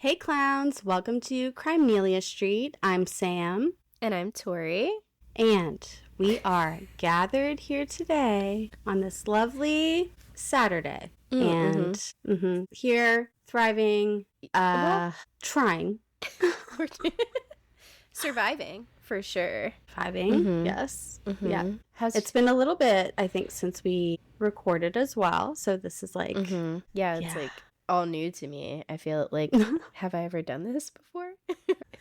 Hey clowns, welcome to Crimenelia Street. I'm Sam. And I'm Tori. And we are gathered here today on this lovely Saturday. And here, thriving, trying. Surviving, for sure. Surviving, yes. Yeah. It's been a little bit, I think, since we recorded as well. So this is like... Yeah, it's like all new to me. I feel like, have I ever done this before?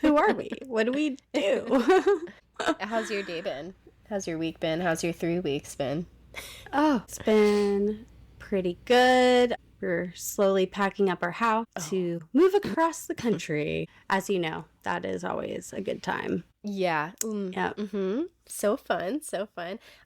Who are we? What do we do? How's your day been? How's your week been? How's your 3 weeks been? Oh, it's been pretty good. We're slowly packing up our house to move across the country. As you know, that is always a good time. Yeah. Yeah. So fun.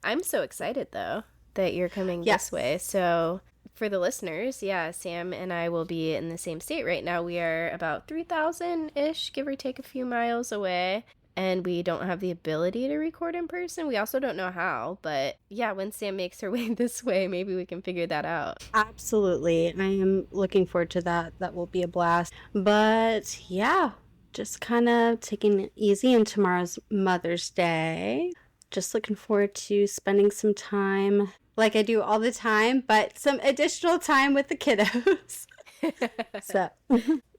I'm so excited, though, that you're coming this way. So for the listeners, Sam and I will be in the same state right now. We are about 3,000-ish, give or take a few miles away. And we don't have the ability to record in person. We also don't know how. But yeah, when Sam makes her way this way, maybe we can figure that out. Absolutely. I am looking forward to that. That will be a blast. But yeah, just kind of taking it easy. And tomorrow's Mother's Day. Just looking forward to spending some time, like I do all the time, but some additional time with the kiddos. So...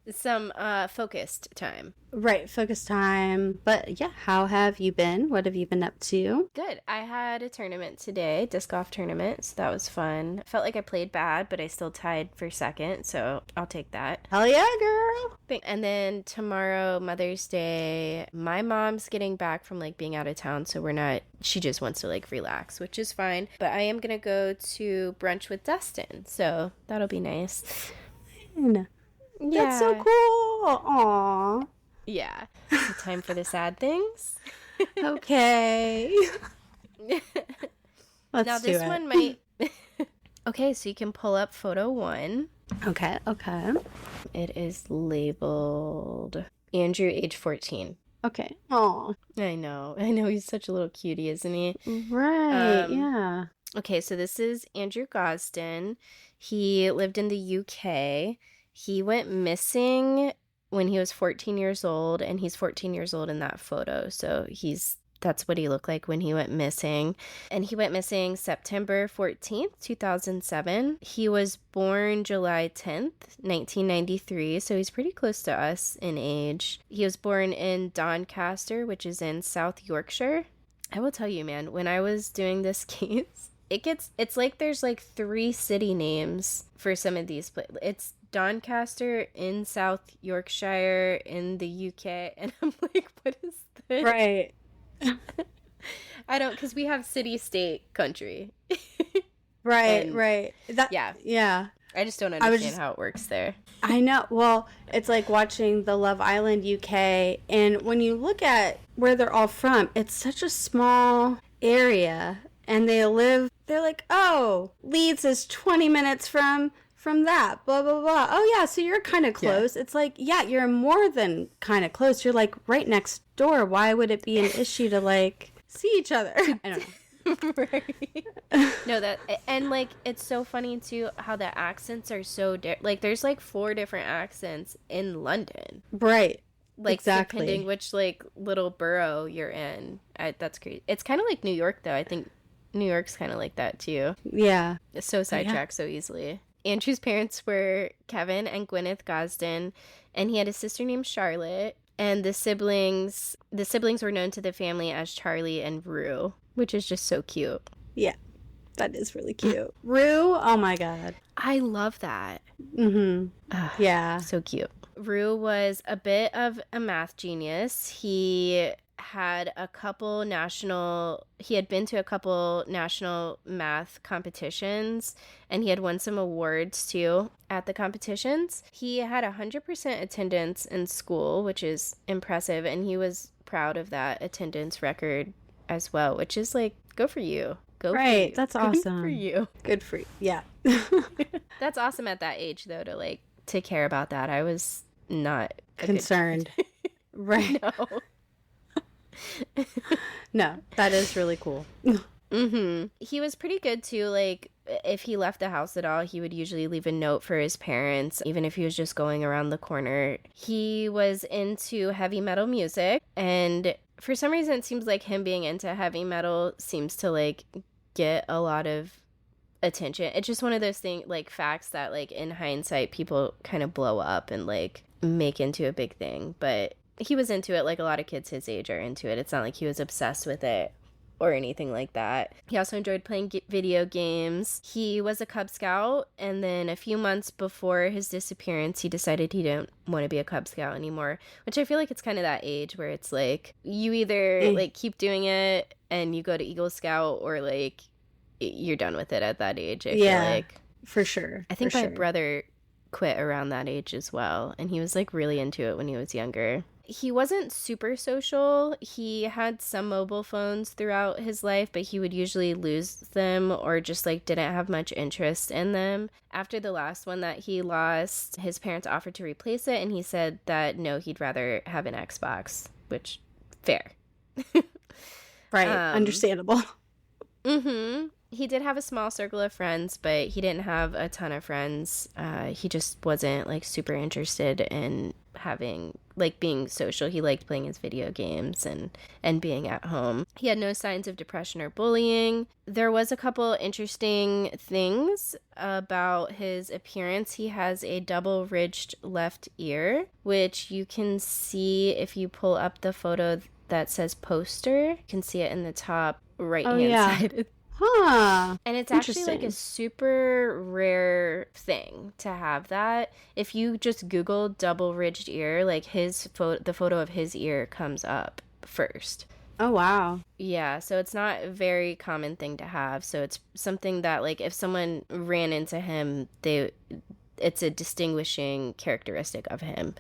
Some focused time. Right, focused time. But yeah, how have you been? What have you been up to? Good. I had a tournament today, disc golf tournament, so that was fun. Felt like I played bad, but I still tied for second, so I'll take that. Hell yeah, girl! And then tomorrow, Mother's Day, my mom's getting back from like being out of town, so she just wants to like relax, which is fine. But I am gonna go to brunch with Dustin, so that'll be nice. Fun. Yeah. That's so cool. Aww. Yeah. So time for the sad things. Okay. Now this one might... Okay, so you can pull up photo 1. Okay. It is labeled Andrew, age 14. Okay. Aw. I know. He's such a little cutie, isn't he? Right. Yeah. Okay, so this is Andrew Gosden. He lived in the UK. He went missing when he was 14 years old, and he's 14 years old in that photo. So that's what he looked like when he went missing. And he went missing September 14th, 2007. He was born July 10th, 1993. So he's pretty close to us in age. He was born in Doncaster, which is in South Yorkshire. I will tell you, man, when I was doing this case, it's like there's like 3 city names for some of these. It's Doncaster in South Yorkshire in the UK, and I'm like, what is this? Right. because we have city, state, country. Right. Yeah. I just don't understand how it works there. I know. Well, it's like watching the Love Island UK, and when you look at where they're all from, it's such a small area, and they're like, oh, Leeds is 20 minutes from that, blah, blah, blah. Oh, yeah, so you're kind of close. Yeah. It's like, yeah, you're more than kind of close. You're, like, right next door. Why would it be an issue to, like, see each other? I don't know. Right. No, and, like, it's so funny, too, how the accents are so different. Like, there's, like, 4 different accents in London. Right. Like, exactly. Depending which, like, little borough you're in. That's crazy. It's kind of like New York, though. I think New York's kind of like that, too. Yeah. It's so sidetracked so easily. Andrew's parents were Kevin and Gwyneth Gosden, and he had a sister named Charlotte, and the siblings were known to the family as Charlie and Rue, which is just so cute. Yeah, that is really cute. Rue, oh my god. I love that. Yeah. So cute. Rue was a bit of a math genius. He had been to a couple national math competitions, and he had won some awards too at the competitions. He had 100% attendance in school, which is impressive, and he was proud of that attendance record as well, which is like, go for you. Right, that's awesome. Good for you. Good for you. Yeah. That's awesome at that age, though, to care about that. I was not concerned. Right. No. No, that is really cool. He was pretty good too. Like, if he left the house at all, he would usually leave a note for his parents, even if he was just going around the corner. He was into heavy metal music, and for some reason, it seems like him being into heavy metal seems to like get a lot of attention. It's just one of those things, like facts that like in hindsight people kind of blow up and like make into a big thing. But he was into it, like a lot of kids his age are into it. It's not like he was obsessed with it or anything like that. He also enjoyed playing video games. He was a Cub Scout, and then a few months before his disappearance, he decided he didn't want to be a Cub Scout anymore, which I feel like it's kind of that age where it's like you either like keep doing it and you go to Eagle Scout, or like you're done with it at that age. I feel like. For sure. I think my brother quit around that age as well, and he was like really into it when he was younger. He wasn't super social. He had some mobile phones throughout his life, but he would usually lose them or just like didn't have much interest in them. After the last one that he lost, his parents offered to replace it, and he said that no, he'd rather have an Xbox, which fair. Right. Understandable. He did have a small circle of friends, but he didn't have a ton of friends. He just wasn't like super interested in having like being social. He liked playing his video games and being at home. He had no signs of depression or bullying. There was a couple interesting things about his appearance. He has a double ridged left ear, which you can see if you pull up the photo that says poster. You can see it in the top right hand side. Huh. And it's actually like a super rare thing to have that. If you just Google double ridged ear, like the photo of his ear comes up first. Oh, wow. Yeah, so it's not a very common thing to have. So it's something that like if someone ran into him, it's a distinguishing characteristic of him.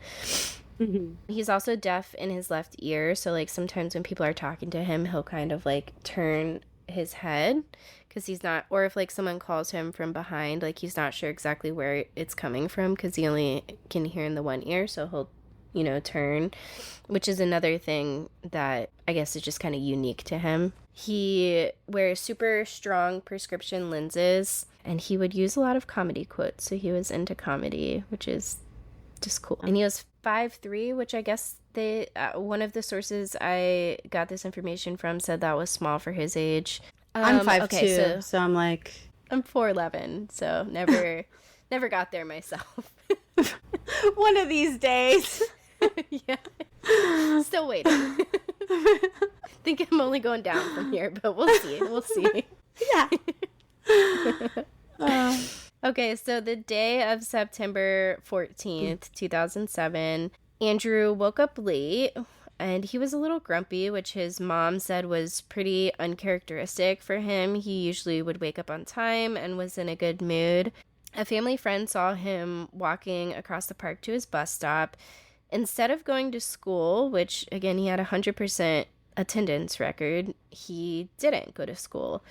He's also deaf in his left ear. So like sometimes when people are talking to him, he'll kind of like turn his head because he's not, or if like someone calls him from behind, like he's not sure exactly where it's coming from because he only can hear in the one ear, so he'll turn, which is another thing that I guess is just kind of unique to him. He wears super strong prescription lenses, and he would use a lot of comedy quotes, so he was into comedy, which is just cool. And he was 5'3", which I guess one of the sources I got this information from said that was small for his age. I'm 5'2", so I'm like... I'm 4'11", so never got there myself. One of these days. Yeah. Still waiting. Think I'm only going down from here, but we'll see. Yeah. Okay, so the day of September 14th, 2007, Andrew woke up late, and he was a little grumpy, which his mom said was pretty uncharacteristic for him. He usually would wake up on time and was in a good mood. A family friend saw him walking across the park to his bus stop. Instead of going to school, which, again, he had a 100% attendance record, he didn't go to school.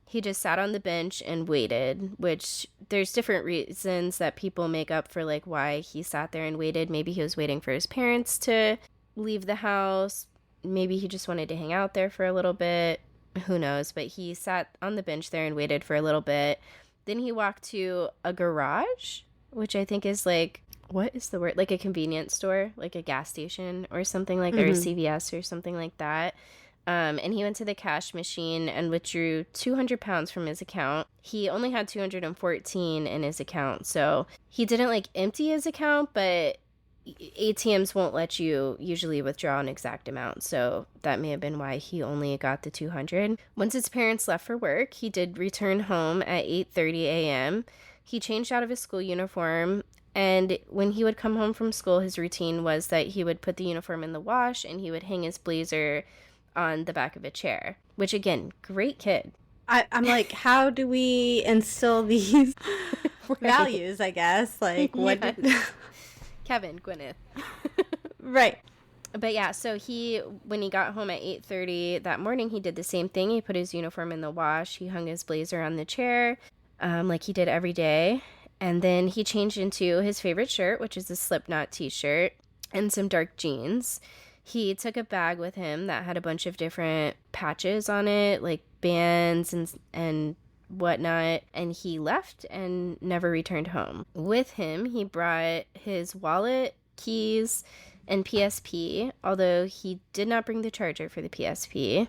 He just sat on the bench and waited, which there's different reasons that people make up for like why he sat there and waited. Maybe he was waiting for his parents to leave the house. Maybe he just wanted to hang out there for a little bit. Who knows? But he sat on the bench there and waited for a little bit. Then he walked to a garage, which I think is like, what is the word? Like a convenience store, like a gas station or something like, or a CVS or something like that. And he went to the cash machine and withdrew 200 pounds from his account. He only had 214 in his account, so he didn't like empty his account, but ATMs won't let you usually withdraw an exact amount, so that may have been why he only got the 200. Once his parents left for work, he did return home at 8:30 a.m. He changed out of his school uniform, and when he would come home from school, his routine was that he would put the uniform in the wash and he would hang his blazer on the back of a chair, which again, great kid. I'm like, how do we instill these values, I guess? Like, what? Kevin, Gwyneth. Right. But yeah, so when he got home at 8:30 that morning, he did the same thing. He put his uniform in the wash. He hung his blazer on the chair, like he did every day. And then he changed into his favorite shirt, which is a Slipknot t-shirt, and some dark jeans. He took a bag with him that had a bunch of different patches on it, like bands and whatnot, and he left and never returned home. With him, he brought his wallet, keys, and PSP, although he did not bring the charger for the PSP.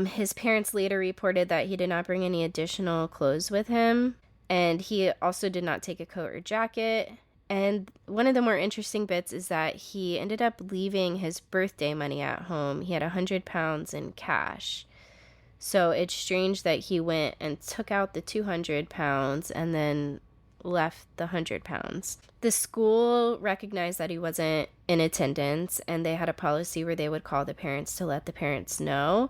His parents later reported that he did not bring any additional clothes with him, and he also did not take a coat or jacket. And one of the more interesting bits is that he ended up leaving his birthday money at home. He had £100 in cash. So it's strange that he went and took out the £200 and then left the £100. The school recognized that he wasn't in attendance, and they had a policy where they would call the parents to let the parents know.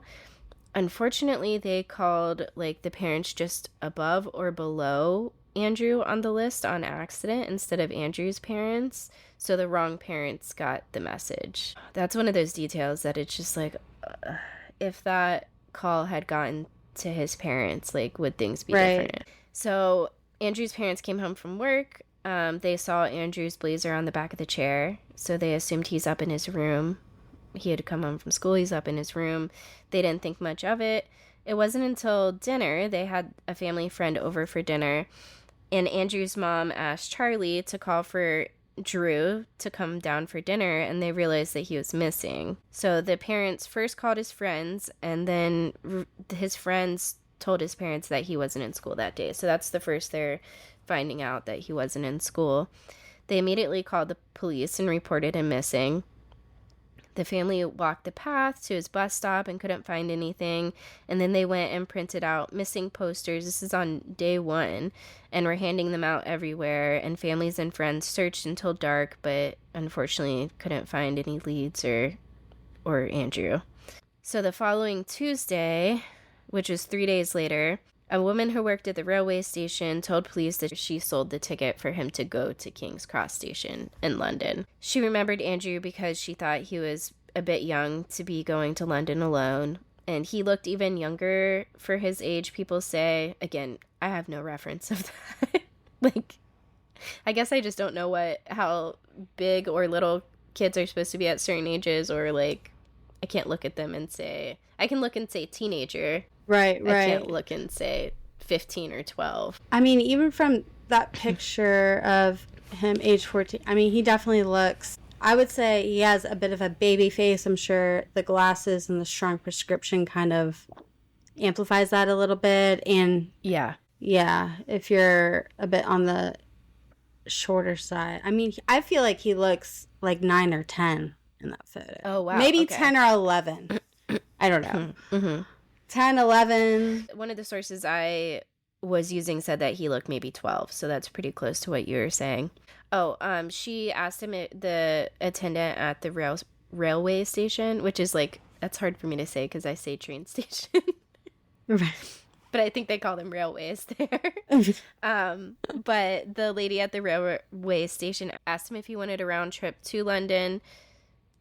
Unfortunately, they called like the parents just above or below Andrew on the list on accident instead of Andrew's parents, so the wrong parents got the message. That's one of those details that it's just like, if that call had gotten to his parents, like, would things be different? So Andrew's parents came home from work. They saw Andrew's blazer on the back of the chair, so they assumed he's up in his room. He had come home from school, he's up in his room. They didn't think much of it. It wasn't until dinner, they had a family friend over for dinner, and Andrew's mom asked Charlie to call for Drew to come down for dinner, and they realized that he was missing. So the parents first called his friends, and then his friends told his parents that he wasn't in school that day. So that's the first they're finding out that he wasn't in school. They immediately called the police and reported him missing. The family walked the path to his bus stop and couldn't find anything. And then they went and printed out missing posters. This is on day one. And were handing them out everywhere. And families and friends searched until dark, but unfortunately couldn't find any leads or Andrew. So the following Tuesday, which was 3 days later, a woman who worked at the railway station told police that she sold the ticket for him to go to King's Cross Station in London. She remembered Andrew because she thought he was a bit young to be going to London alone, and he looked even younger for his age, people say. Again, I have no reference of that. Like, I guess I just don't know how big or little kids are supposed to be at certain ages, or like, I can't look at them and say, I can look and say teenager. Right. I can't look and say 15 or 12. I mean, even from that picture of him age 14, I mean, he definitely looks, I would say he has a bit of a baby face. I'm sure the glasses and the strong prescription kind of amplifies that a little bit. And yeah, if you're a bit on the shorter side, I mean, I feel like he looks like 9 or 10 in that photo. Oh, wow. Maybe okay. 10 or 11. I don't know. Mm-hmm. 10, 11. One of the sources I was using said that he looked maybe 12, so that's pretty close to what you were saying. Oh, she asked him, the attendant at the railway station, which is like, that's hard for me to say because I say train station. Right. But I think they call them railways there. But the lady at the railway station asked him if he wanted a round trip to London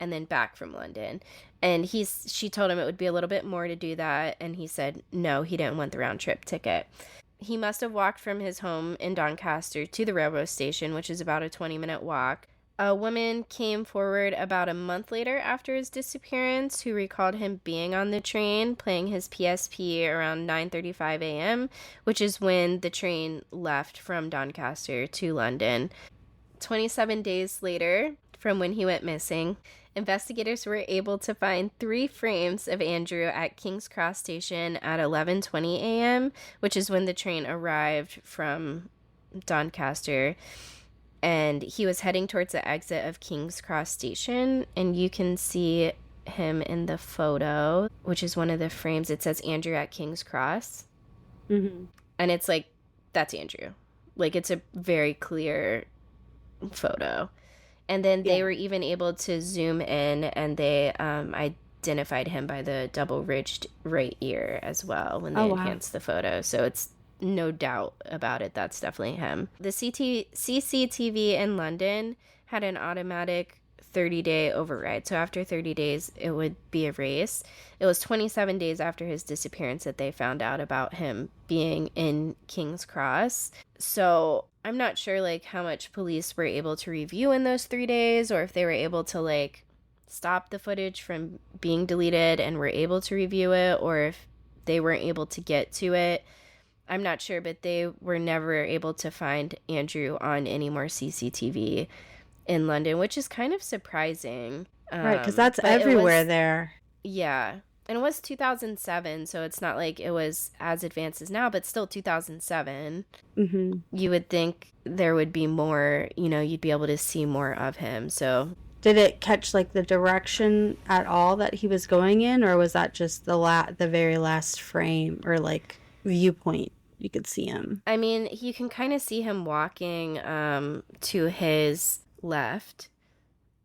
and then back from London. And she told him it would be a little bit more to do that. And he said no, he didn't want the round trip ticket. He must have walked from his home in Doncaster to the railroad station, which is about a 20-minute walk. A woman came forward about a month later after his disappearance who recalled him being on the train, playing his PSP around 9:35 a.m., which is when the train left from Doncaster to London. 27 days later, from when he went missing, investigators were able to find 3 frames of Andrew at King's Cross Station at 11:20 a.m., which is when the train arrived from Doncaster. And he was heading towards the exit of King's Cross Station, and you can see him in the photo, which is one of the frames. It says Andrew at King's Cross. Mm-hmm. And it's like, that's Andrew. Like, it's a very clear photo. And then they were even able to zoom in, and they identified him by the double-ridged right ear as well when they enhanced the photo. So it's no doubt about it, that's definitely him. The CCTV in London had an automatic 30-day override. So after 30 days, it would be erased. It was 27 days after his disappearance that they found out about him being in King's Cross. So I'm not sure, like, how much police were able to review in those 3 days, or if they were able to, like, stopped the footage from being deleted and were able to review it, or if they weren't able to get to it. I'm not sure, but they were never able to find Andrew on any more CCTV in London, which is kind of surprising. Right, because that's everywhere there. Yeah. And it was 2007, so it's not like it was as advanced as now, but still 2007. Mm-hmm. You would think there would be more, you'd be able to see more of him. So did it catch like the direction at all that he was going in, or was that just the very last frame or like viewpoint you could see him? I mean, you can kind of see him walking to his left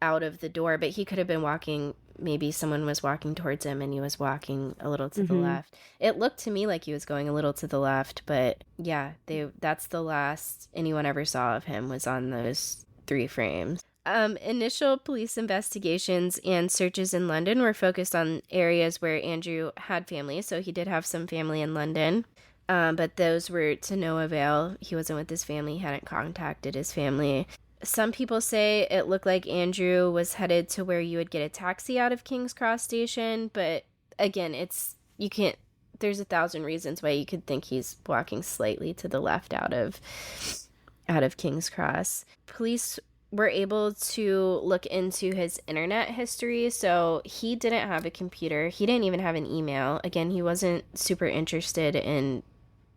out of the door, but he could have been walking, maybe someone was walking towards him and he was walking a little to the left. It looked to me like he was going a little to the left, but yeah, that's the last anyone ever saw of him, was on those 3 frames. Initial police investigations and searches in London were focused on areas where Andrew had family, so he did have some family in London. But those were to no avail. He wasn't with his family. He hadn't contacted his family. Some people say it looked like Andrew was headed to where you would get a taxi out of King's Cross Station. But again, there's 1,000 reasons why you could think he's walking slightly to the left out of King's Cross. Police were able to look into his internet history. So he didn't have a computer. He didn't even have an email. Again, he wasn't super interested in,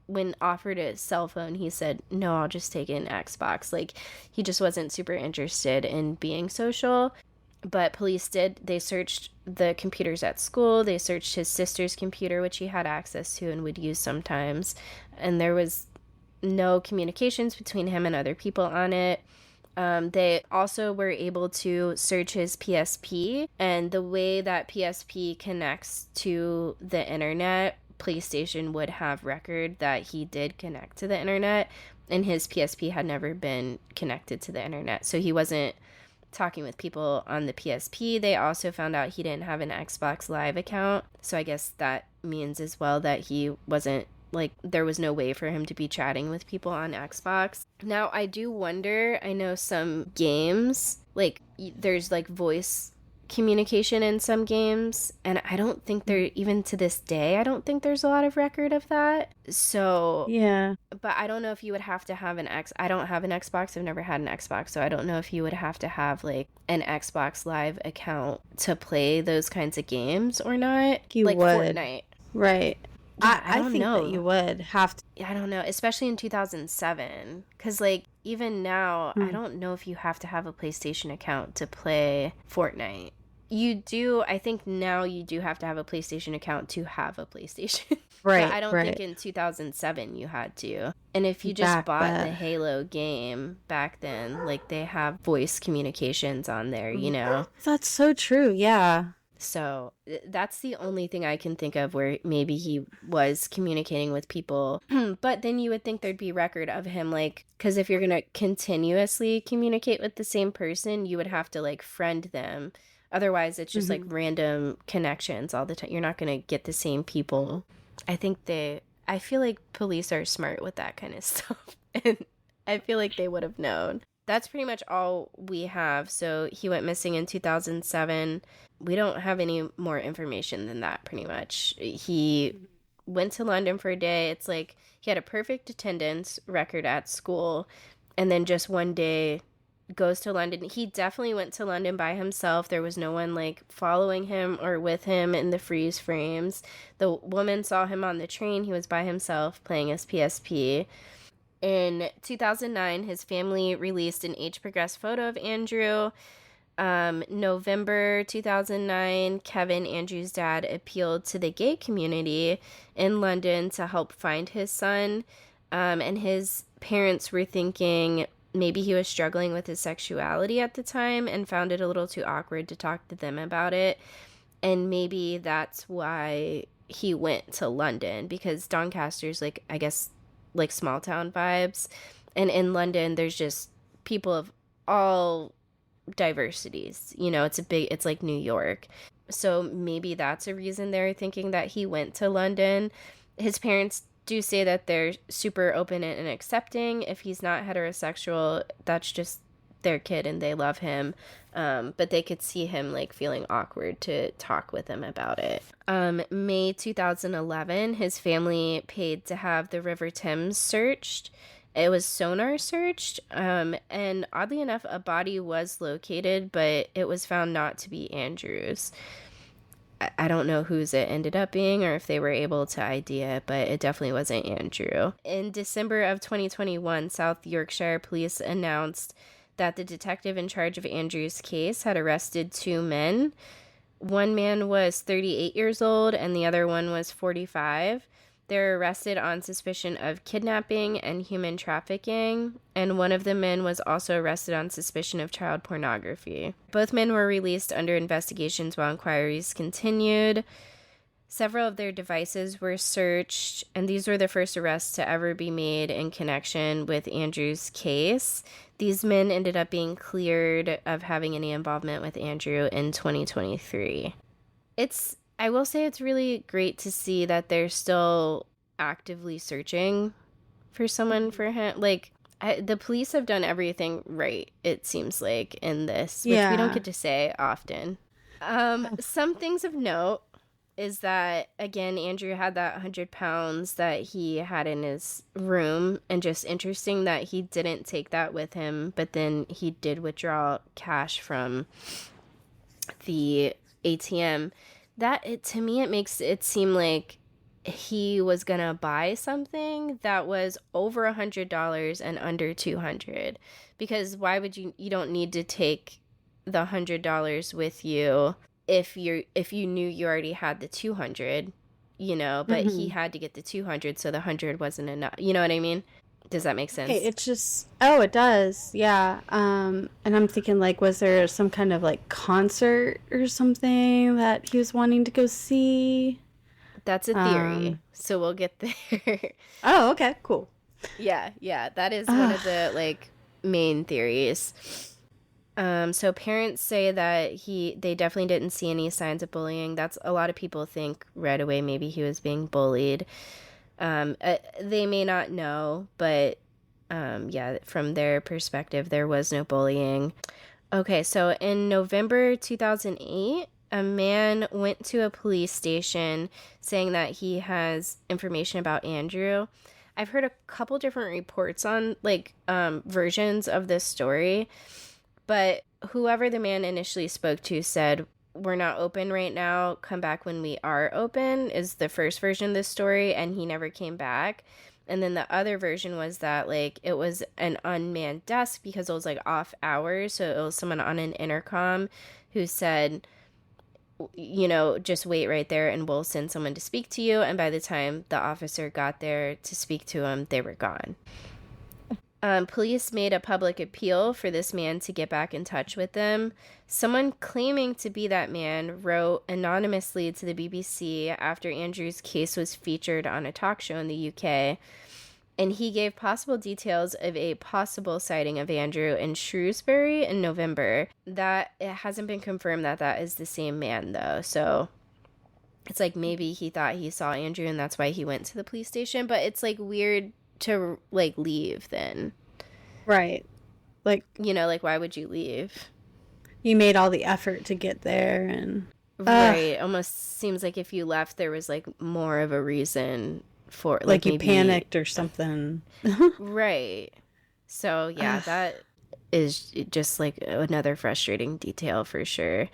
when offered a cell phone, he said, no, I'll just take an Xbox. Like, he just wasn't super interested in being social. But police they searched the computers at school. They searched his sister's computer, which he had access to and would use sometimes. And there was no communications between him and other people on it. They also were able to search his PSP, and the way that PSP connects to the internet, PlayStation would have record that he did connect to the internet, and his PSP had never been connected to the internet, so he wasn't talking with people on the PSP. They also found out he didn't have an Xbox Live account, so I guess that means as well that he wasn't, like, there was no way for him to be chatting with people on Xbox. Now, I do wonder, I know some games, like, there's, like, voice communication in some games, and I don't think even to this day, I don't think there's a lot of record of that. So yeah, but I don't know if you would have to have I don't have an Xbox. I've never had an Xbox, so I don't know if you would have to have like an Xbox Live account to play those kinds of games or not. You like would. Fortnite, right? Yeah, I think know that you would have to. I don't know, especially in 2007, because like even now, I don't know if you have to have a PlayStation account to play Fortnite. You do, I think now you do have to have a PlayStation account to have a PlayStation. Right. But I don't think in 2007 you had to. And if you just bought the Halo game back then, like they have voice communications on there, you know? That's so true, yeah. So that's the only thing I can think of where maybe he was communicating with people. But then you would think there'd be record of him, like, because if you're going to continuously communicate with the same person, you would have to like friend them. Otherwise, it's just like random connections all the time. You're not going to get the same people. I feel like police are smart with that kind of stuff. And I feel like they would have known. That's pretty much all we have. So he went missing in 2007. We don't have any more information than that, pretty much. He went to London for a day. It's like he had a perfect attendance record at school. And then just one day goes to London. He definitely went to London by himself. There was no one like following him or with him in the freeze frames. The woman saw him on the train. He was by himself playing his PSP. In 2009, his family released an age-progressed photo of Andrew. November 2009, Kevin, Andrew's dad, appealed to the gay community in London to help find his son. And his parents were thinking maybe he was struggling with his sexuality at the time and found it a little too awkward to talk to them about it. And maybe that's why he went to London, because Doncaster's like, I guess, like small town vibes. And in London, there's just people of all diversities. You know, it's like New York. So maybe that's a reason they're thinking that he went to London. His parents do say that they're super open and accepting. If he's not heterosexual, that's just their kid and they love him. But they could see him like feeling awkward to talk with him about it. May 2011, his family paid to have the River Thames searched. It was sonar searched, and oddly enough, a body was located, but it was found not to be Andrew's. I don't know whose it ended up being or if they were able to ID it, but it definitely wasn't Andrew. In December of 2021, South Yorkshire police announced that the detective in charge of Andrew's case had arrested 2 men. One man was 38 years old and the other one was 45. They were arrested on suspicion of kidnapping and human trafficking, and one of the men was also arrested on suspicion of child pornography. Both men were released under investigations while inquiries continued. Several of their devices were searched, and these were the first arrests to ever be made in connection with Andrew's case. These men ended up being cleared of having any involvement with Andrew in 2023. I will say it's really great to see that they're still actively searching for someone for him. Like, the police have done everything right, it seems like, in this, which we don't get to say often. Some things of note is that, again, Andrew had that 100 pounds that he had in his room, and just interesting that he didn't take that with him, but then he did withdraw cash from the ATM. To me, it makes it seem like he was gonna buy something that was over $100 and under $200, because why would you don't need to take the $100 with you if you knew you already had the 200, but he had to get the 200, so the 100 wasn't enough. You know what I mean? Does that make sense? It's just, it does. Yeah. And I'm thinking, like, was there some kind of, like, concert or something that he was wanting to go see? That's a theory. So we'll get there. Oh, okay. Cool. Yeah. That is one of the, like, main theories. So parents say that they definitely didn't see any signs of bullying. That's a lot of people think right away maybe he was being bullied. They may not know, but from their perspective, there was no bullying. Okay, so in November 2008, a man went to a police station saying that he has information about Andrew. I've heard a couple different reports on, like, versions of this story, but whoever the man initially spoke to said, "We're not open right now, come back when we are open," is the first version of this story, and he never came back. And then the other version was that, like, it was an unmanned desk because it was, like, off hours, so it was someone on an intercom who said, just wait right there and we'll send someone to speak to you, and by the time the officer got there to speak to him, they were gone. Police made a public appeal for this man to get back in touch with them. Someone claiming to be that man wrote anonymously to the BBC after Andrew's case was featured on a talk show in the UK, and he gave possible details of a possible sighting of Andrew in Shrewsbury in November. That it hasn't been confirmed that is the same man, though, so it's like maybe he thought he saw Andrew and that's why he went to the police station, but it's, like, weird to, like, leave then. Right. Like, like, why would you leave? You made all the effort to get there, and right. Almost seems like if you left there was, like, more of a reason for, like you maybe panicked or something. Right. So yeah, that is just, like, another frustrating detail for sure.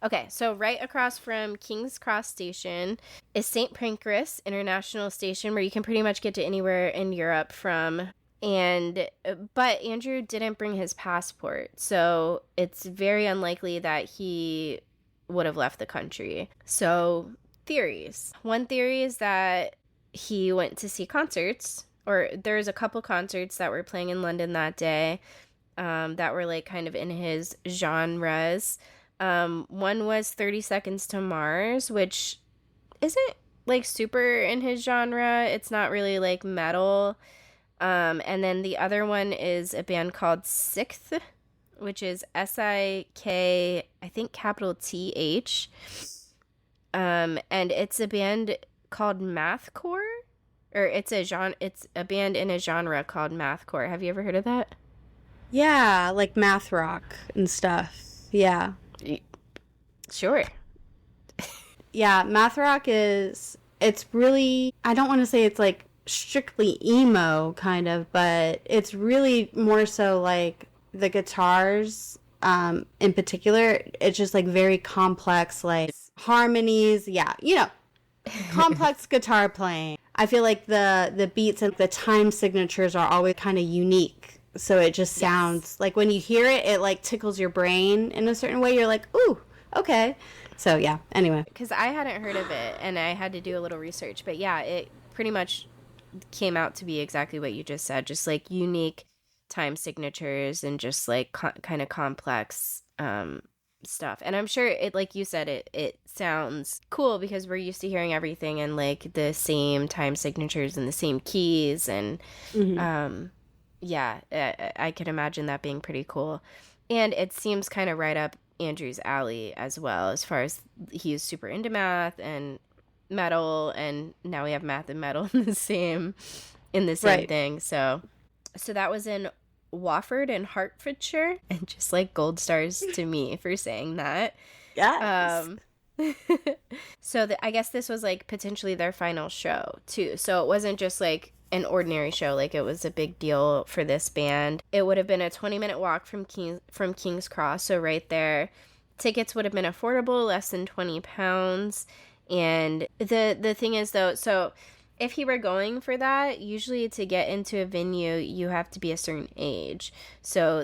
Okay, so right across from King's Cross Station is St. Pancras International Station, where you can pretty much get to anywhere in Europe from. But Andrew didn't bring his passport, so it's very unlikely that he would have left the country. So, theories. One theory is that he went to see concerts, or there's a couple concerts that were playing in London that day that were, like, kind of in his genres. One was 30 Seconds to Mars, which isn't, like, super in his genre. It's not really, like, metal. And then the other one is a band called Sixth, which is SIK, I think capital TH. And it's a band called mathcore, or it's a band in a genre called mathcore. Have you ever heard of that? Yeah, like math rock and stuff. Yeah. Sure. Yeah, math rock it's really, I don't want to say it's like strictly emo kind of, but it's really more so like the guitars in particular. It's just like very complex, like harmonies. Yeah, complex guitar playing. I feel like the beats and the time signatures are always kind of unique. So it just sounds like when you hear it, it like tickles your brain in a certain way. You're like, ooh, okay. So yeah, anyway. Because I hadn't heard of it and I had to do a little research. But yeah, it pretty much came out to be exactly what you just said. Just like unique time signatures and just like kind of complex stuff. And I'm sure it, like you said, it sounds cool because we're used to hearing everything in like the same time signatures and the same keys. And yeah, I can imagine that being pretty cool. And it seems kind of right up Andrew's alley as well, as far as he's super into math and metal, and now we have math and metal in the same Right. thing. So that was in Wofford in Hertfordshire, and just like gold stars to me for saying that. Yes. So I guess this was like potentially their final show too. So it wasn't just like an ordinary show, like it was a big deal for this band. It would have been a 20-minute walk from King's Cross, so right there. Tickets would have been affordable, less than £20. And the thing is though, so if he were going for that, usually to get into a venue, you have to be a certain age. So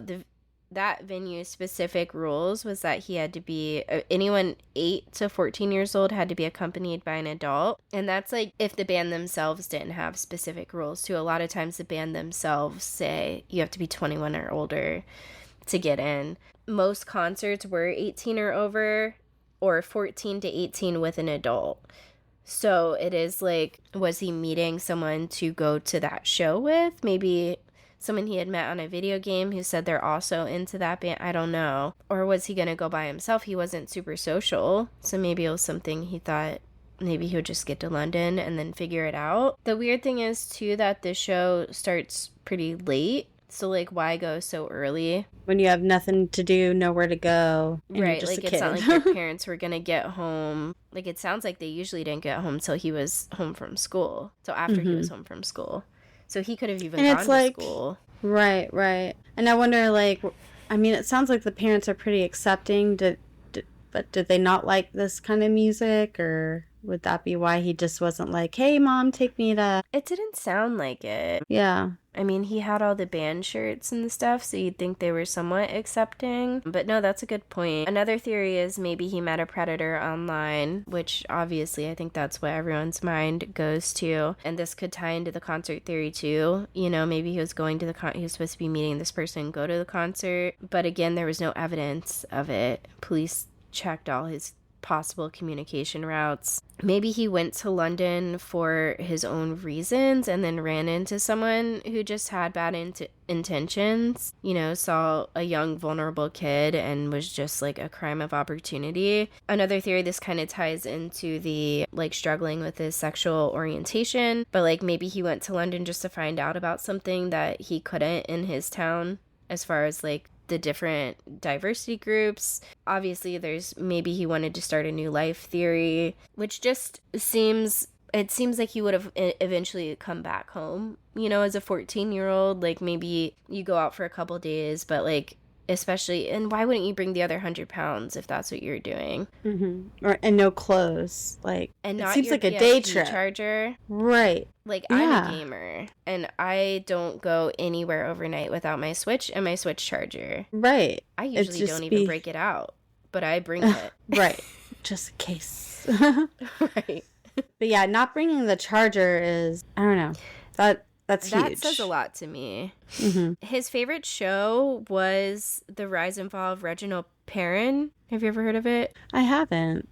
that venue specific rules was that he had to be anyone 8 to 14 years old had to be accompanied by an adult. And that's like if the band themselves didn't have specific rules too. A lot of times the band themselves say you have to be 21 or older to get in. Most concerts were 18 or over, or 14 to 18 with an adult. So it is like, was he meeting someone to go to that show with? Maybe someone he had met on a video game who said they're also into that band. I don't know. Or was he going to go by himself? He wasn't super social. So maybe it was something he thought maybe he would just get to London and then figure it out. The weird thing is, too, that the show starts pretty late. So, like, why go so early? When you have nothing to do, nowhere to go. Right, like, it's not like their parents were going to get home. Like, it sounds like they usually didn't get home till he was home from school. So after he was home from school. So he could have even gone to school. Right. And I wonder, like, I mean, it sounds like the parents are pretty accepting. But did they not like this kind of music? Or would that be why he just wasn't like, hey, Mom, take me to... It didn't sound like it. Yeah. I mean, he had all the band shirts and stuff, so you'd think they were somewhat accepting. But no, that's a good point. Another theory is maybe he met a predator online, which obviously I think that's what everyone's mind goes to. And this could tie into the concert theory too. You know, maybe he was going to he was supposed to be meeting this person, go to the concert. But again, there was no evidence of it. Police checked all his possible communication routes. Maybe he went to London for his own reasons and then ran into someone who just had bad intentions, you know, saw a young vulnerable kid and was just like a crime of opportunity. Another theory, this kind of ties into the like struggling with his sexual orientation, but like maybe he went to London just to find out about something that he couldn't in his town, as far as like the different diversity groups. Obviously, there's maybe he wanted to start a new life theory, which just seems like he would have eventually come back home, you know, as a 14-year-old. Like maybe you go out for a couple days, but like especially, and why wouldn't you bring the other 100 pounds if that's what you're doing? And no clothes, like, and it not seems your like a PSP day trip. Charger, right? Like, I'm a gamer, and I don't go anywhere overnight without my Switch and my Switch charger. Right. I usually don't even break it out, but I bring it. Right. Just in case. Right. But yeah, not bringing the charger is, I don't know, that's huge. That says a lot to me. His favorite show was The Rise and Fall of Reginald Perrin. Have you ever heard of it? I haven't.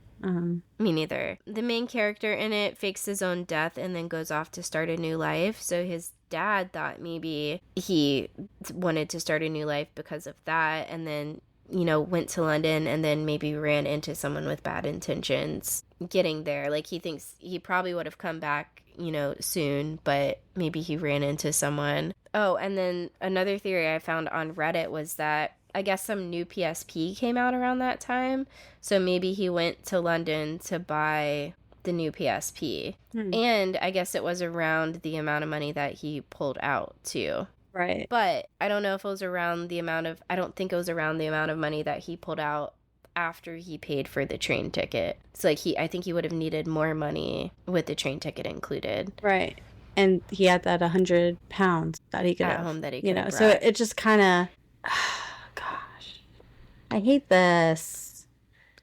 Me neither. The main character in it fakes his own death and then goes off to start a new life. So his dad thought maybe he wanted to start a new life because of that, and then, you know, went to London and then maybe ran into someone with bad intentions getting there. Like, he thinks he probably would have come back, you know, soon, but maybe he ran into someone. Oh, and then another theory I found on Reddit was that I guess some new PSP came out around that time. So maybe he went to London to buy the new PSP. And I guess it was around the amount of money that he pulled out too. Right. But I don't know if it was around the amount of, I don't think it was around the amount of money that he pulled out after he paid for the train ticket. So like I think he would have needed more money with the train ticket included. Right. And he had that £100 that he could At have, home that he could have so brought. it just kind of, gosh, I hate this.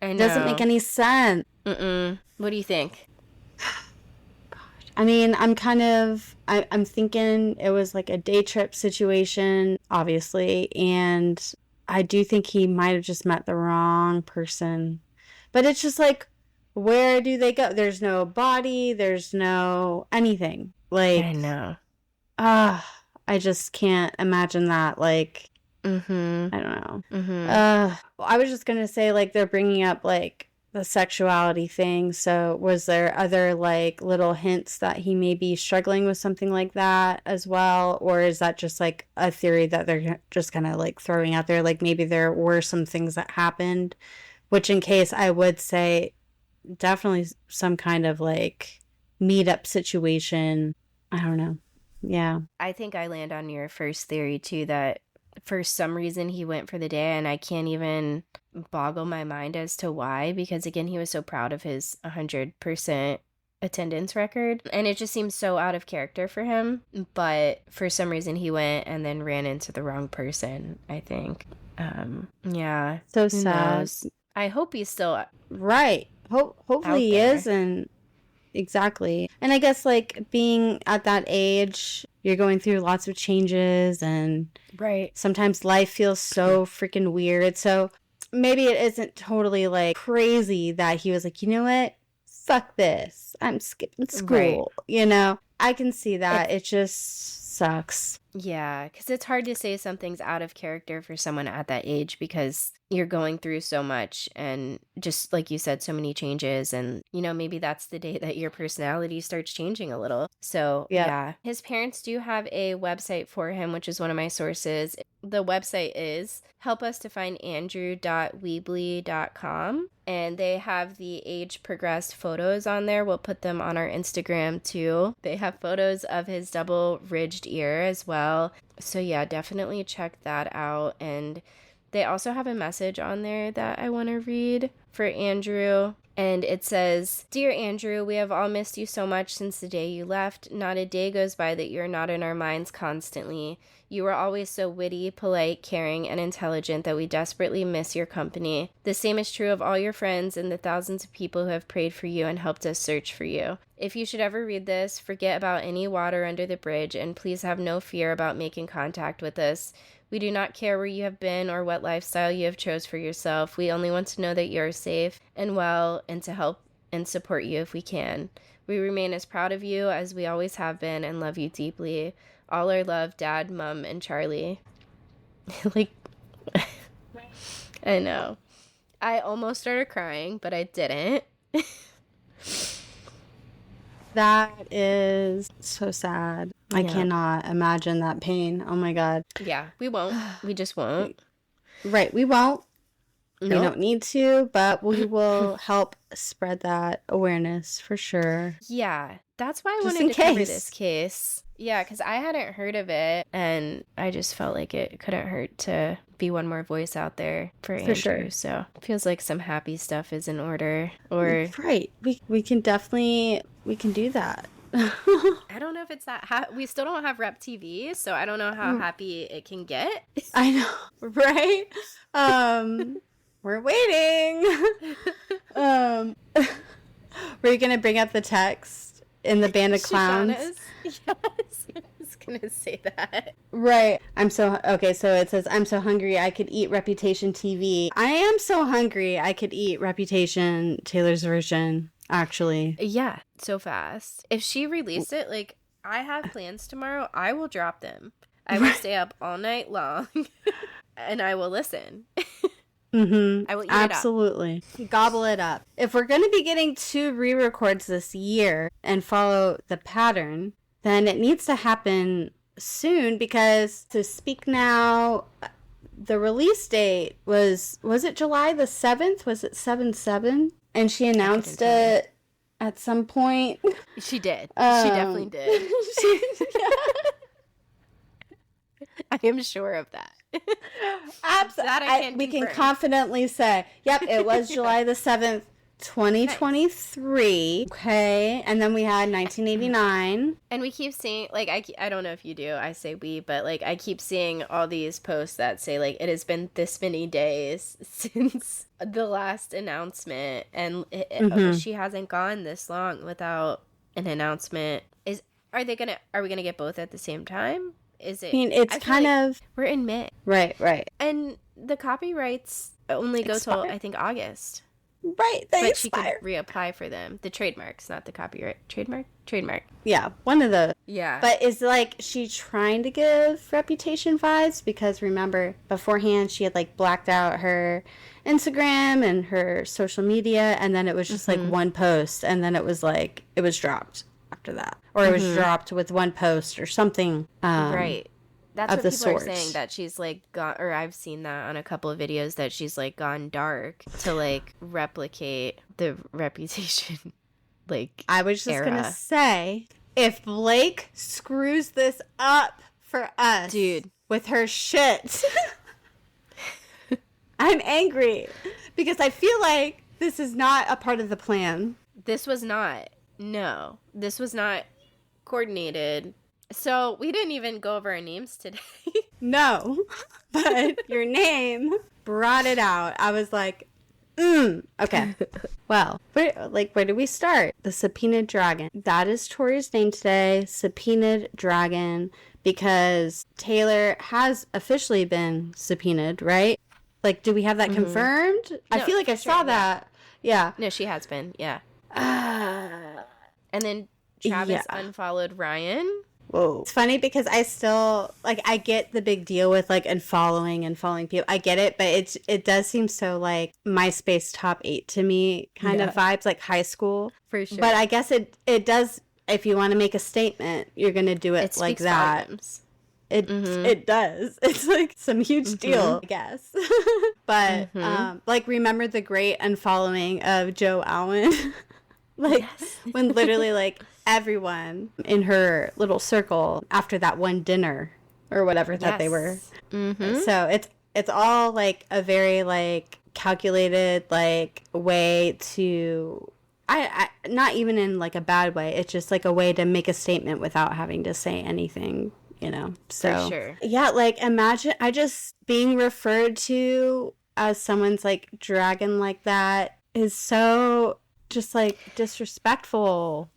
I know. It doesn't make any sense. What do you think? I mean, I'm thinking it was like a day trip situation, obviously, and I do think he might have just met the wrong person. But it's just like, where do they go? There's no body, there's no anything. Like, I know. I just can't imagine that. Like, I don't know. Well, I was just gonna say, like, they're bringing up like the sexuality thing. So was there other like little hints that he may be struggling with something like that as well? Or is that just like a theory that they're just kind of like throwing out there? Like maybe there were some things that happened, which in case I would say definitely some kind of like meetup situation. I don't know. Yeah. I think I land on your first theory too, that for some reason he went for the day, and I can't even boggle my mind as to why, because again, he was so proud of his 100% attendance record, and it just seems so out of character for him. But for some reason he went and then ran into the wrong person, I think. Yeah. So Who sad. knows? I hope he's still right. Hopefully he is, and exactly. And I guess like being at that age, you're going through lots of changes, and right. Sometimes life feels so freaking weird. So maybe it isn't totally like crazy that he was like, you know what? Fuck this. I'm skipping school. Right. I can see that. It just sucks. Yeah, because it's hard to say something's out of character for someone at that age, because you're going through so much, and just like you said, so many changes, and maybe that's the day that your personality starts changing a little. So yeah, his parents do have a website for him, which is one of my sources. The website is helpustofindandrew.weebly.com, and they have the age progressed photos on there. We'll put them on our Instagram too. They have photos of his double ridged ear as well. So yeah, definitely check that out. And they also have a message on there that I want to read for Andrew. And it says, "Dear Andrew, we have all missed you so much since the day you left. Not a day goes by that you're not in our minds constantly. You were always so witty, polite, caring, and intelligent that we desperately miss your company. The same is true of all your friends and the thousands of people who have prayed for you and helped us search for you. If you should ever read this, forget about any water under the bridge, and please have no fear about making contact with us. We do not care where you have been or what lifestyle you have chose for yourself. We only want to know that you are safe and well, and to help and support you if we can. We remain as proud of you as we always have been and love you deeply. All our love, Dad, Mom, and Charlie." Like, I know. I almost started crying, but I didn't. That is so sad. I cannot imagine that pain. Oh my God. Yeah, we won't. We just won't. Right. We won't. Nope. We don't need to, but we will help spread that awareness for sure. Yeah, that's why I Just wanted in to cover case. this case. Yeah, because I hadn't heard of it, and I just felt like it couldn't hurt to be one more voice out there for Andrew. sure. So it feels like some happy stuff is in order. Or Right. We can definitely, we can do that. I don't know if it's that we still don't have Rep TV, so I don't know how happy it can get. I know, right? We're waiting. Were you gonna bring up the text in the Band of Clowns? Yes, I was gonna say that. Right. So it says, "I'm so hungry I could eat Reputation TV." I am so hungry I could eat Reputation Taylor's version, actually. Yeah, so fast. If she released it, like, I have plans tomorrow, I will drop them. I will stay up all night long and I will listen. Mm-hmm. I will eat Absolutely. Gobble it up. If we're going to be getting 2 re-records this year and follow the pattern, then it needs to happen soon because to speak now, the release date was it July the 7th? Was it 7/7? And she announced it at some point. She did. She definitely did. I am sure of that. Absolutely. We can confidently say, yep, it was July the 7th, 2023. Nice. Okay. And then we had 1989. And we keep seeing, like, I don't know if you do, I say we, but, like, I keep seeing all these posts that say, like, it has been this many days since the last announcement, and she hasn't gone this long without an announcement. Are we gonna get both at the same time? Is it? I mean, it's kind of... We're in May. Right. And the copyrights only go till, I think, August. Right, but she could reapply for them. The trademarks, not the copyright. Trademark. Yeah, one of the... Yeah. But is, like, she trying to give Reputation vibes? Because, remember, beforehand, she had, like, blacked out her Instagram and her social media, and then it was just, like, one post, and then it was, like, it was dropped after that. Or it was dropped with one post or something. Right. That's what people are saying, that she's, like, gone, or I've seen that on a couple of videos, that she's, like, gone dark to, like, replicate the Reputation, like, I was just going to say, if Blake screws this up for us, dude, with her shit, I'm angry. Because I feel like this is not a part of the plan. This was not. No. This was not coordinated. So we didn't even go over our names today. No, but your name brought it out. I was like, okay. Well, where do we start? The subpoenaed dragon. That is Tori's name today, subpoenaed dragon, because Taylor has officially been subpoenaed, right? Like, do we have that confirmed? No, I feel like I saw that. Yeah. No, she has been, yeah. And then Travis unfollowed Ryan. Whoa. It's funny because I still, like, I get the big deal with, like, unfollowing and following people. I get it, but it does seem so, like, MySpace top 8 to me kind of vibes, like high school. For sure. But I guess it does, if you want to make a statement, you're going to do it like that. Volumes. It does. It's, like, some huge deal, I guess. But, like, remember the great unfollowing of Joe Allen? Like, when literally, like, everyone in her little circle after that one dinner or whatever that they were. So it's all, like, a very, like, calculated, like, way to... I not even in, like, a bad way. It's just, like, a way to make a statement without having to say anything, you know? So, for sure. Yeah, like, imagine I just being referred to as someone's, like, dragon like that is so... just, like, disrespectful.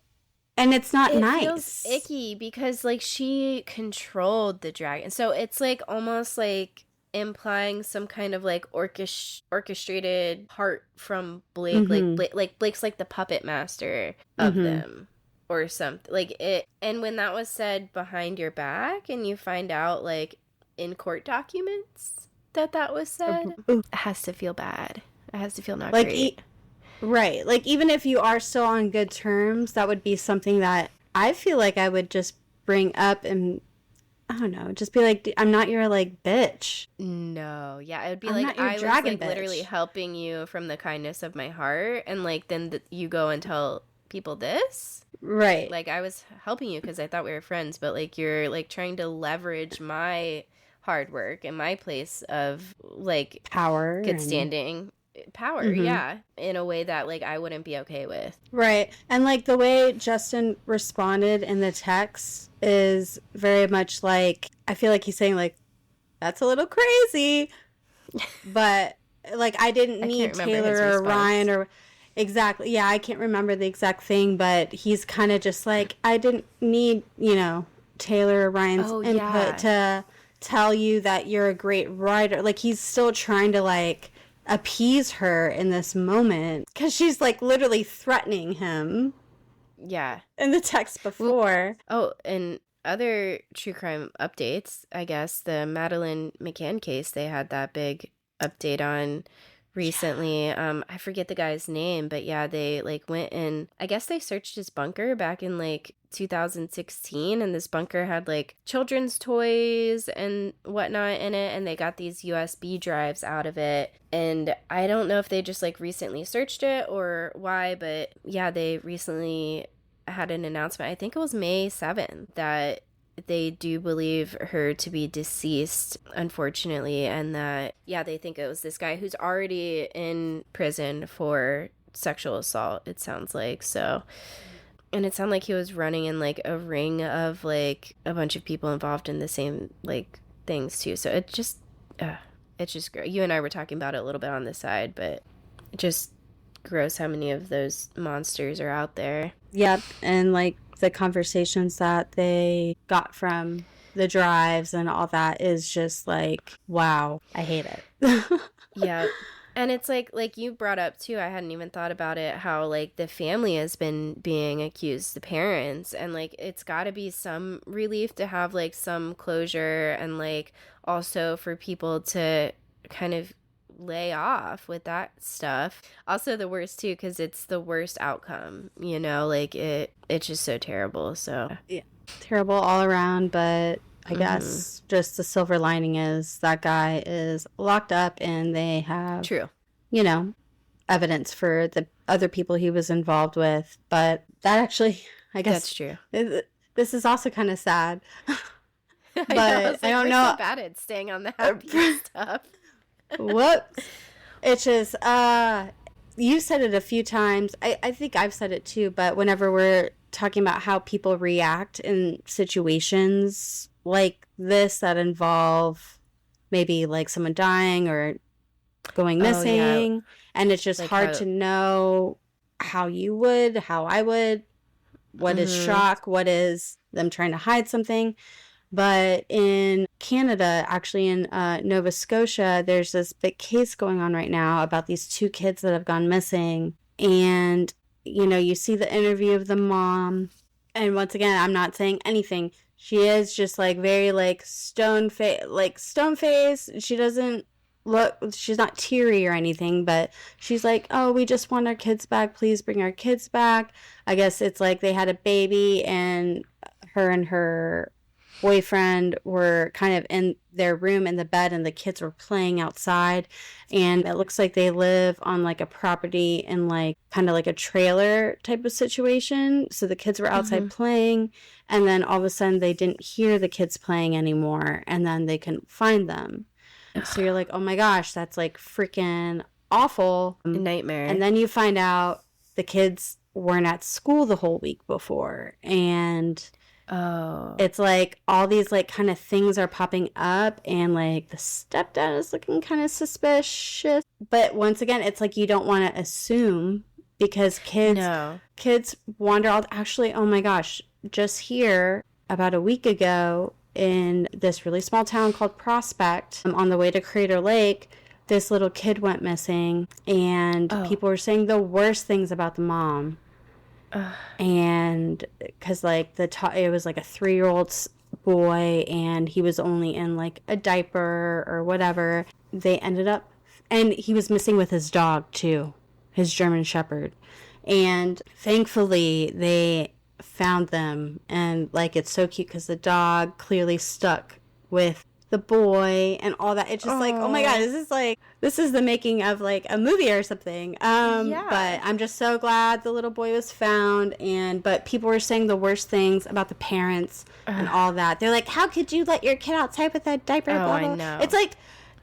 And it's not nice. It feels icky because, like, she controlled the dragon. So it's, like, almost, like, implying some kind of, like, orchestrated part from Blake. Like, Blake's, like, the puppet master of them or something. Like, it. And when that was said behind your back and you find out, like, in court documents that was said, it has to feel bad. It has to feel not great. Right. Like, even if you are still on good terms, that would be something that I feel like I would just bring up and, I don't know, just be like, I'm not your, like, bitch. No. Yeah, it would be like, I was, like, literally helping you from the kindness of my heart, and, like, then you go and tell people this? Right. Like, I was helping you because I thought we were friends, but, like, you're, like, trying to leverage my hard work and my place of, like, power, good standing. Power, in a way that, like, I wouldn't be okay with. Right. And, like, the way Justin responded in the text is very much like, I feel like he's saying, like, that's a little crazy, but, like, I didn't need Taylor or Ryan or exactly. Yeah, I can't remember the exact thing, but he's kind of just like, I didn't need, you know, Taylor or Ryan's input to tell you that you're a great writer. Like, he's still trying to, like, appease her in this moment because she's, like, literally threatening him. Yeah. In the text before. Oh, and other true crime updates, I guess, the Madeleine McCann case, they had that big update on recently. I forget the guy's name, but yeah, they like went and I guess they searched his bunker back in like 2016, and this bunker had like children's toys and whatnot in it, and they got these USB drives out of it. And I don't know if they just like recently searched it or why, but yeah, they recently had an announcement, I think it was May 7th, that they do believe her to be deceased, unfortunately, and that, yeah, they think it was this guy who's already in prison for sexual assault, it sounds like. So, and it sounded like he was running in like a ring of like a bunch of people involved in the same like things too. So it's just you and I were talking about it a little bit on the side, but it just gross how many of those monsters are out there. Yep, and like the conversations that they got from the drives and all that is just like, wow, I hate it. Yeah. And it's like you brought up too, I hadn't even thought about it, how like the family has been being accused, the parents, and like it's got to be some relief to have like some closure, and like also for people to kind of lay off with that stuff. Also the worst too, because it's the worst outcome, you know, like it's just so terrible. So yeah, terrible all around, but I guess just the silver lining is that guy is locked up and they have, true, you know, evidence for the other people he was involved with. But that actually, I guess that's true. This is also kind of sad. But I don't know. So bad at staying on the happy stuff. Whoops. It's just, you said it a few times. I think I've said it too, but whenever we're talking about how people react in situations like this that involve maybe like someone dying or going missing, and it's just like hard to know how you would, how I would, what is shock, what is them trying to hide something. But in Canada, actually in Nova Scotia, there's this big case going on right now about these two kids that have gone missing. And, you know, you see the interview of the mom. And once again, I'm not saying anything. She is just like very like stone face. She doesn't look, she's not teary or anything, but she's like, oh, we just want our kids back. Please bring our kids back. I guess it's like they had a baby and her boyfriend were kind of in their room in the bed and the kids were playing outside, and it looks like they live on like a property in like kind of like a trailer type of situation. So the kids were outside playing, and then all of a sudden they didn't hear the kids playing anymore, and then they couldn't find them. So you're like, oh my gosh, that's like freaking awful. A nightmare. And then you find out the kids weren't at school the whole week before, and it's like all these like kind of things are popping up, and like the stepdad is looking kind of suspicious. But once again, it's like you don't want to assume, because kids wander out. Actually, oh my gosh, just here about a week ago in this really small town called Prospect, on the way to Crater Lake, this little kid went missing, and people were saying the worst things about the mom. And because like it was like a 3-year-old boy, and he was only in like a diaper or whatever. They ended up, and he was missing with his dog too, his German Shepherd. And thankfully they found them, and like it's so cute because the dog clearly stuck with the boy and all that. It's just like, oh my god, this is the making of like a movie or something. But I'm just so glad the little boy was found. But people were saying the worst things about the parents and all that. They're like, how could you let your kid outside with that diaper? Blah, blah. I know. It's like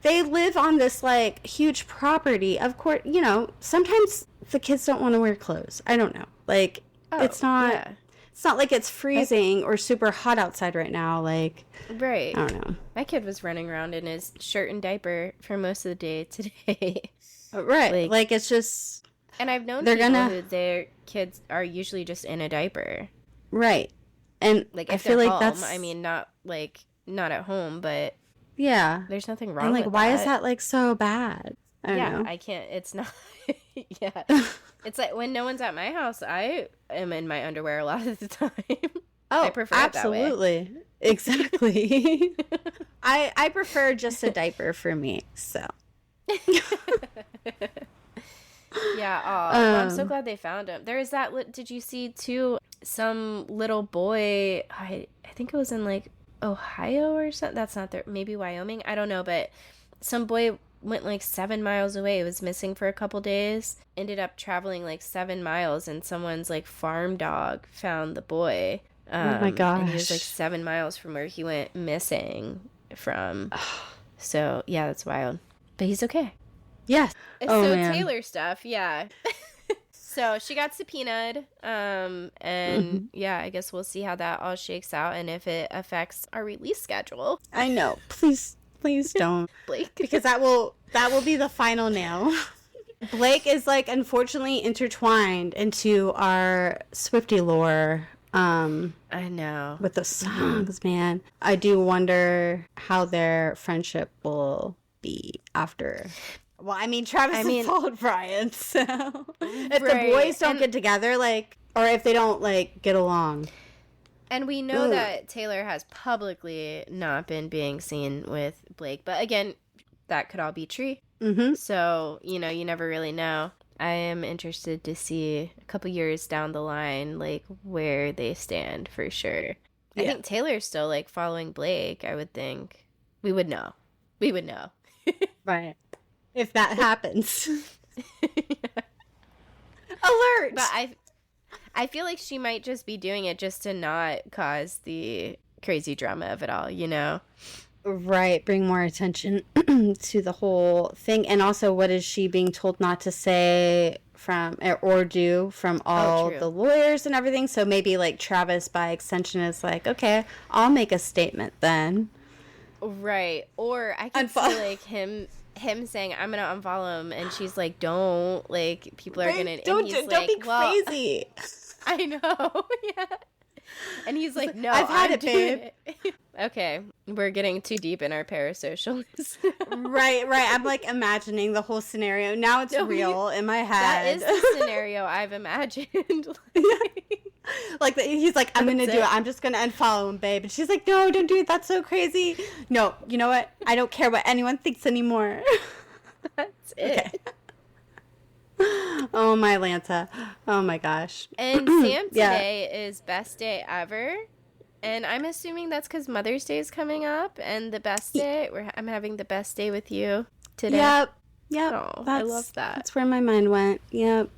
they live on this like huge property. Of course, you know, sometimes the kids don't want to wear clothes. I don't know. Like it's not like it's freezing or super hot outside right now. Like, right. I don't know. My kid was running around in his shirt and diaper for most of the day today. Right. Like it's just... And I've known people who their kids are usually just in a diaper. Right. And like, I feel like that's... I mean, not at home, but... Yeah. There's nothing wrong with that. And like, why is that like so bad? I don't know. I can't... It's not... Yeah. It's like when no one's at my house, I am in my underwear a lot of the time. Oh, I prefer absolutely. It that way. Exactly. I prefer just a diaper for me, so. Yeah, well, I'm so glad they found him. There is that, did you see too, some little boy, I think it was in like Ohio or something, that's not there, maybe Wyoming, I don't know, but some boy went like 7 miles away, was missing for a couple days, ended up traveling like 7 miles, and someone's like farm dog found the boy. Oh my gosh. And he was like 7 miles from where he went missing from. So yeah, that's wild. But he's okay. Yes. So man. Taylor stuff, yeah. So she got subpoenaed, and yeah, I guess we'll see how that all shakes out and if it affects our release schedule. I know. Please don't, Blake, because that will be the final nail. Blake is like unfortunately intertwined into our Swiftie lore. I know, with the songs, man. I do wonder how their friendship will be after. Well, I mean, Travis followed Brian, so if the boys don't get together, like, or if they don't, like, get along. And we know that Taylor has publicly not been being seen with Blake, but again, that could all be true. Mm-hmm. So, you know, you never really know. I am interested to see a couple years down the line, like, where they stand for sure. Yeah. I think Taylor's still, like, following Blake, I would think. We would know. Right. If that happens. Alert! But I feel like she might just be doing it just to not cause the crazy drama of it all, you know? Right. Bring more attention to the whole thing. And also, what is she being told not to say from or do from all the lawyers and everything? So maybe, like, Travis, by extension, is like, okay, I'll make a statement then. Right. Or I can see, like, him saying, I'm gonna unfollow him, and she's like, don't, like, people are gonna, don't be crazy. I know. Yeah. And he's like, no, I've had it, babe. Okay, we're getting too deep in our parasocials. right. I'm like imagining the whole scenario. Now it's real in my head. That is the scenario I've imagined. Like, he's like, I'm gonna do it. I'm just gonna unfollow him, babe. And she's like, no, don't do it. That's so crazy. No, you know what? I don't care what anyone thinks anymore. That's it. Okay. Oh, my Lanta. Oh, my gosh. And Sam today is best day ever. And I'm assuming that's because Mother's Day is coming up. And the best day, I'm having the best day with you today. Yep. Oh, I love that. That's where my mind went. Yep.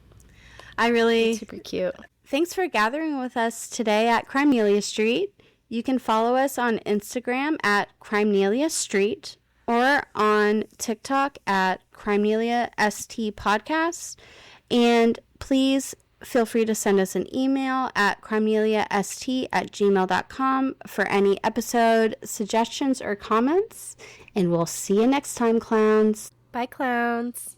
That's super cute. Thanks for gathering with us today at Crimenelia Street. You can follow us on Instagram at Crimenelia Street or on TikTok at Crimenelia ST Podcast. And please feel free to send us an email at crimeneliast@gmail.com for any episode suggestions or comments. And we'll see you next time, clowns. Bye, clowns.